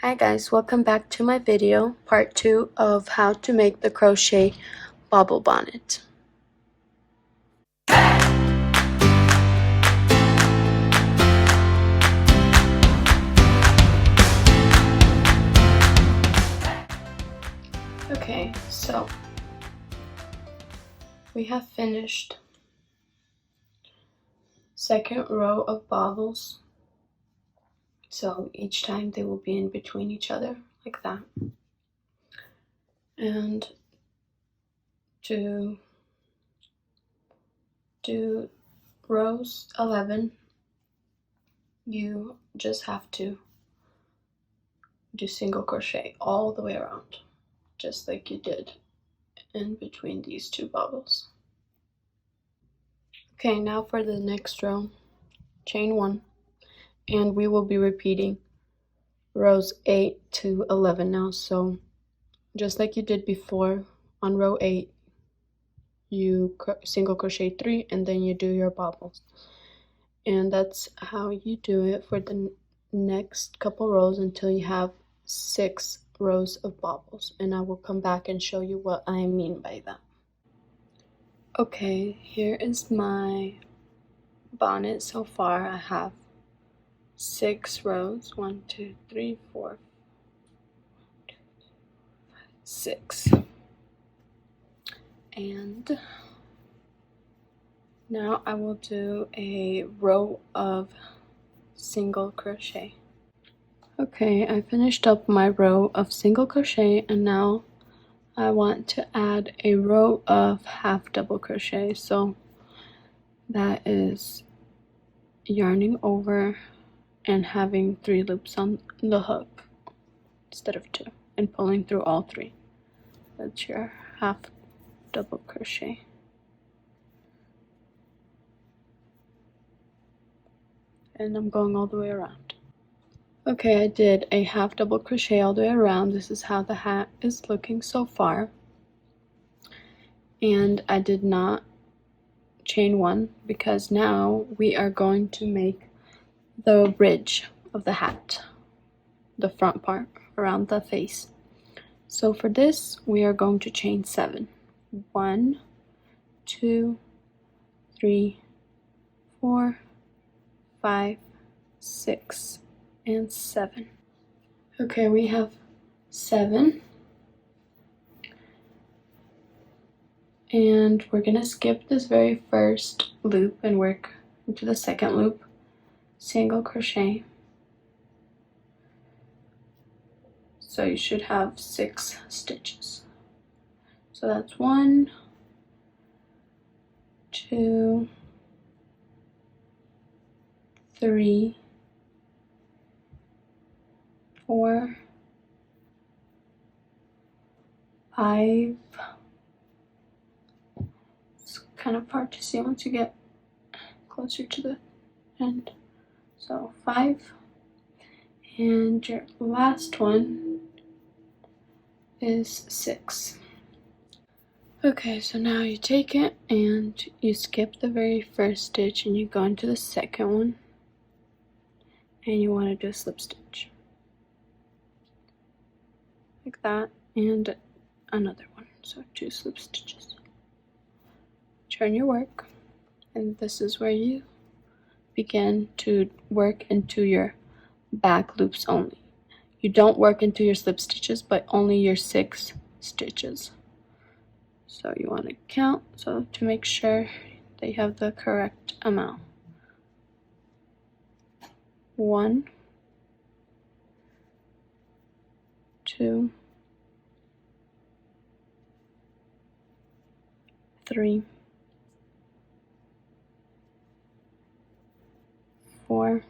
Hi guys, welcome back to my video, part 2 of how to make the crochet bobble bonnet. Okay, so we have finished second row of bobbles. So each time they will be in between each other like that. And to do rows 11, you just have to do single crochet all the way around, just like you did in between these two bobbles. Okay, now for the next row, chain 1, and we will be repeating rows 8 to 11 now. So just like you did before, on row 8 you single crochet 3 and then you do your bobbles, and that's how you do it for the next couple rows until you have 6 rows of bobbles, and I will come back and show you what I mean by that. Okay, here is my bonnet so far. I have 6 rows, 1 2 3 4 6, and now I will do a row of single crochet. Okay, I finished up my row of single crochet, and now I want to add a row of half double crochet. So that is yarning over and having 3 loops on the hook instead of 2, and pulling through all 3. That's your half double crochet. And I'm going all the way around. Okay, I did a half double crochet all the way around. This is how the hat is looking so far. And I did not chain 1 because now we are going to make the bridge of the hat, the front part around the face. So for this, we are going to chain 7. 1 2 3 4 5 6 and 7. Okay, we have 7, and we're gonna skip this very first loop and work into the second loop, single crochet. So you should have 6 stitches. So that's 1 2 3 4 5. It's kind of hard to see once you get closer to the end. So 5, and your last one is 6. Okay, so now you take it and you skip the very first stitch and you go into the second one, and you want to do a slip stitch like that, and another one, so 2 slip stitches. Turn your work, and this is where you begin to work into your back loops only. You don't work into your slip stitches, but only your 6 stitches. So you want to count, so to make sure they have the correct amount. 1 2 3 4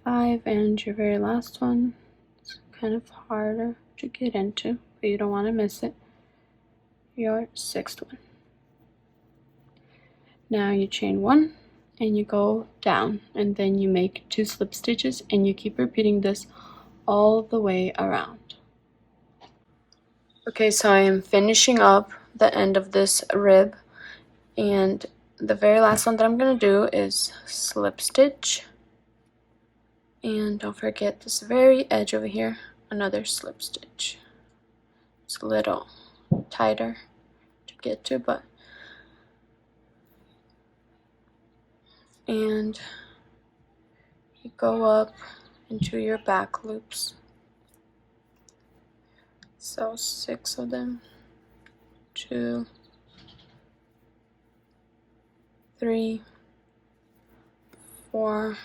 5, and your very last one. It's kind of harder to get into, but you don't want to miss it. Your 6th one. Now you chain 1 and you go down, and then you make 2 slip stitches, and you keep repeating this all the way around. Okay, so I am finishing up the end of this rib, and the very last one that I'm going to do is slip stitch, And don't forget this very edge over here, another slip stitch. It's a little tighter to get to, but and you go up into your back loops. So 6 of them. 2, 3, 4,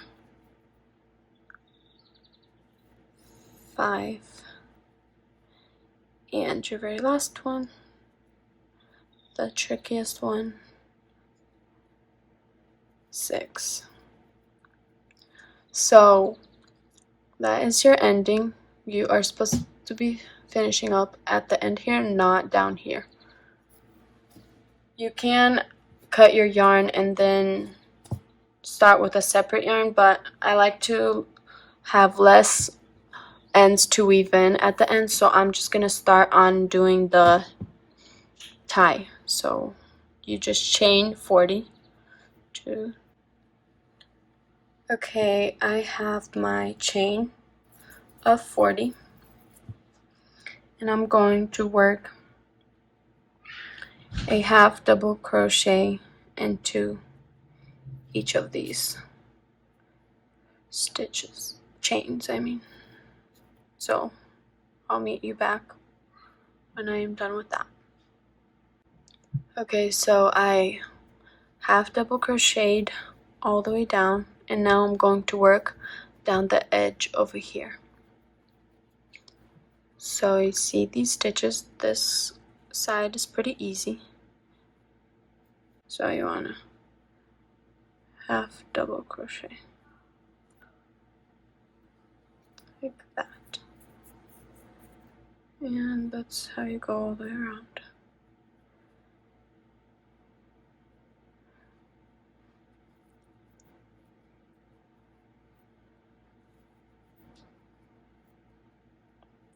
5, and your very last one, the trickiest one, 6. So that is your ending. You are supposed to be finishing up at the end here, not down here. You can cut your yarn and then start with a separate yarn, but I like to have less ends to weave in at the end, so I'm just gonna start on doing the tie. So you just chain 40. Okay, I have my chain of 40, and I'm going to work a half double crochet into each of these chains, I mean. So I'll meet you back when I am done with that. Okay, so I half double crocheted all the way down, and now I'm going to work down the edge over here. So you see these stitches, this side is pretty easy. So you want to half double crochet like that, and that's how you go all the way around.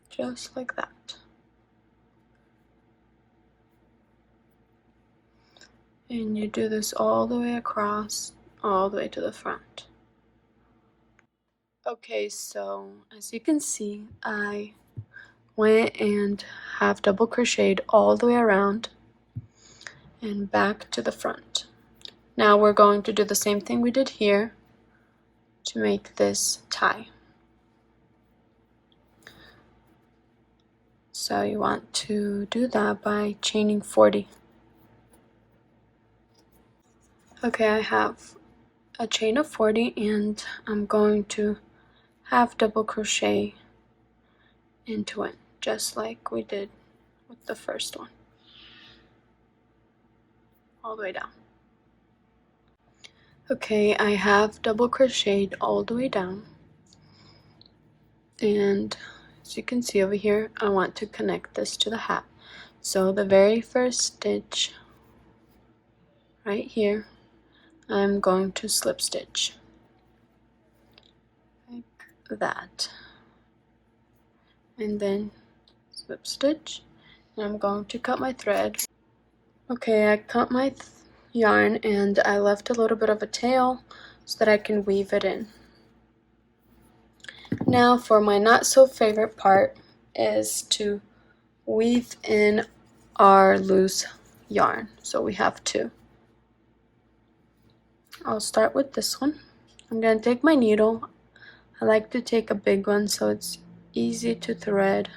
Just like that. And you do this all the way across, all the way to the front. Okay, so as you can see, I went and half double crocheted all the way around and back to the front. Now we're going to do the same thing we did here to make this tie. So you want to do that by chaining 40. Okay, I have a chain of 40, and I'm going to half double crochet into it, just like we did with the first one, all the way down. Okay, I have double crocheted all the way down, and as you can see over here, I want to connect this to the hat. So the very first stitch right here, I'm going to slip stitch like that, and then slip stitch, and I'm going to cut my thread. Okay, I cut my yarn and I left a little bit of a tail so that I can weave it in. Now for my not so favorite part is to weave in our loose yarn. So we have 2. I'll start with this one. I'm going to take my needle. I like to take a big one so it's easy to thread.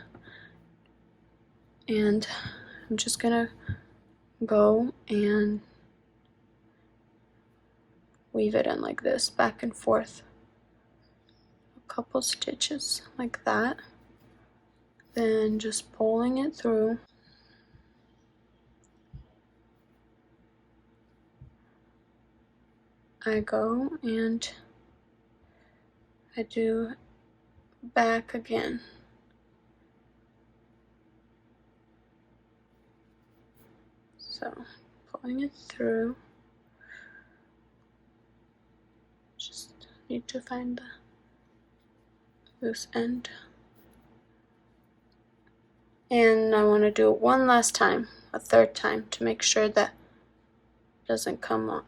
And I'm just going to go and weave it in like this, back and forth. A couple stitches like that. Then just pulling it through. I go and I do back again. So pulling it through. Just need to find the loose end. And I want to do it one last time, a third time, to make sure that it doesn't come out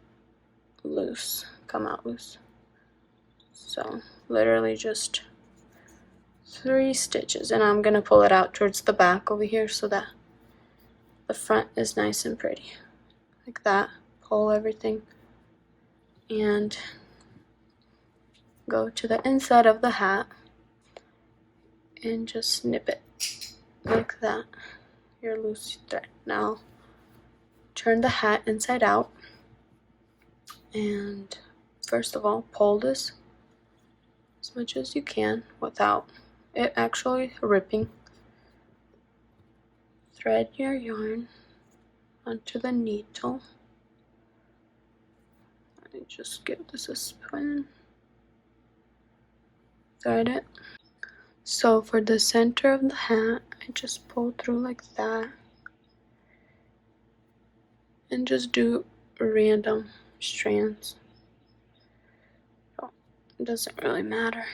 loose. So So literally just 3 stitches, and I'm gonna pull it out towards the back over here so that the front is nice and pretty, like that. Pull everything and go to the inside of the hat and just snip it like that, your loose thread. Now turn the hat inside out, and first of all pull this as much as you can without it actually ripping. Thread your yarn onto the needle. Let me just give this a spin. Thread it. So for the center of the hat, I just pull through like that and just do random strands. So it doesn't really matter.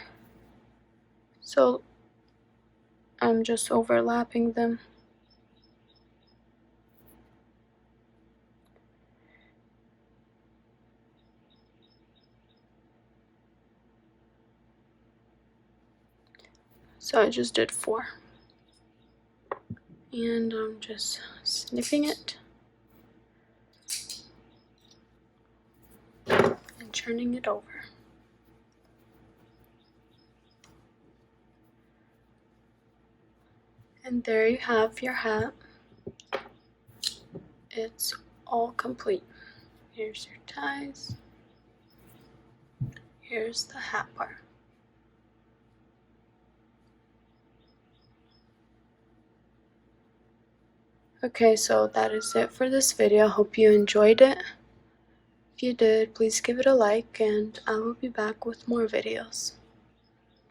So I'm just overlapping them. So I just did 4. And I'm just snipping it and turning it over. And there you have your hat. It's all complete. Here's your ties. Here's the hat part. Okay, so that is it for this video. I hope you enjoyed it. If you did, please give it a like, and I will be back with more videos.